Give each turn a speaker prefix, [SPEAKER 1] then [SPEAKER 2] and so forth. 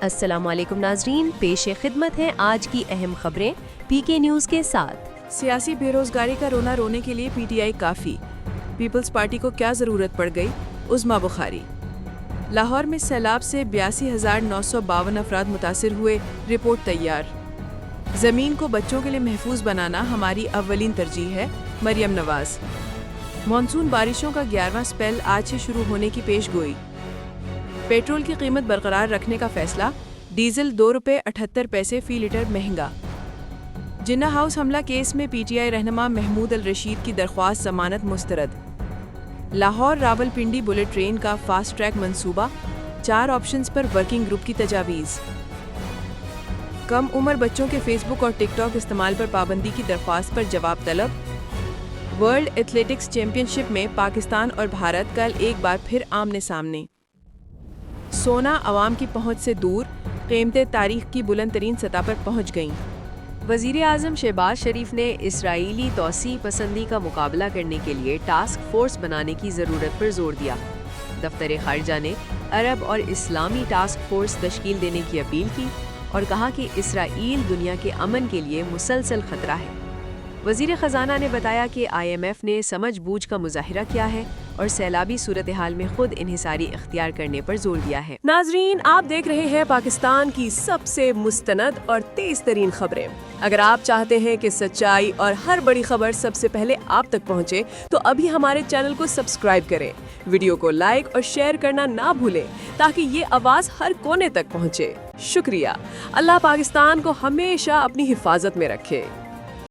[SPEAKER 1] السلام علیکم ناظرین، پیش خدمت ہیں آج کی اہم خبریں پی کے نیوز کے ساتھ۔
[SPEAKER 2] سیاسی بے روزگاری کا رونا رونے کے لیے پی ٹی آئی کافی، پیپلز پارٹی کو کیا ضرورت پڑ گئی؟ عظمیٰ بخاری۔ لاہور میں سیلاب سے 82,952 افراد متاثر ہوئے، رپورٹ تیار۔ زمین کو بچوں کے لیے محفوظ بنانا ہماری اولین ترجیح ہے، مریم نواز۔ مانسون بارشوں کا 11واں سپیل آج سے شروع ہونے کی پیش گوئی۔ پیٹرول کی قیمت برقرار رکھنے کا فیصلہ، ڈیزل ₹2.78 فی لیٹر مہنگا۔ جناح ہاؤس حملہ کیس میں پی ٹی آئی رہنما محمود الرشید کی درخواست ضمانت مسترد۔ لاہور راولپنڈی بلٹ ٹرین کا فاسٹ ٹریک منصوبہ، 4 آپشنز پر ورکنگ گروپ کی تجاویز۔ کم عمر بچوں کے فیس بک اور ٹک ٹاک استعمال پر پابندی کی درخواست پر جواب طلب۔ ورلڈ ایتھلیٹکس چیمپئن شپ میں پاکستان اور بھارت کل ایک بار پھر آمنے سامنے۔ سونا عوام کی پہنچ سے دور، قیمتیں تاریخ کی بلند ترین سطح پر پہنچ گئیں۔
[SPEAKER 1] وزیر اعظم شہباز شریف نے اسرائیلی توسیع پسندی کا مقابلہ کرنے کے لیے ٹاسک فورس بنانے کی ضرورت پر زور دیا۔ دفتر خارجہ نے عرب اور اسلامی ٹاسک فورس تشکیل دینے کی اپیل کی اور کہا کہ اسرائیل دنیا کے امن کے لیے مسلسل خطرہ ہے۔ وزیر خزانہ نے بتایا کہ آئی ایم ایف نے سمجھ بوجھ کا مظاہرہ کیا ہے اور سیلابی صورتحال میں خود انحصاری اختیار کرنے پر زور دیا ہے۔
[SPEAKER 2] ناظرین، آپ دیکھ رہے ہیں پاکستان کی سب سے مستند اور تیز ترین خبریں۔ اگر آپ چاہتے ہیں کہ سچائی اور ہر بڑی خبر سب سے پہلے آپ تک پہنچے تو ابھی ہمارے چینل کو سبسکرائب کریں، ویڈیو کو لائک اور شیئر کرنا نہ بھولیں تاکہ یہ آواز ہر کونے تک پہنچے۔ شکریہ۔ اللہ پاکستان کو ہمیشہ اپنی حفاظت میں رکھے۔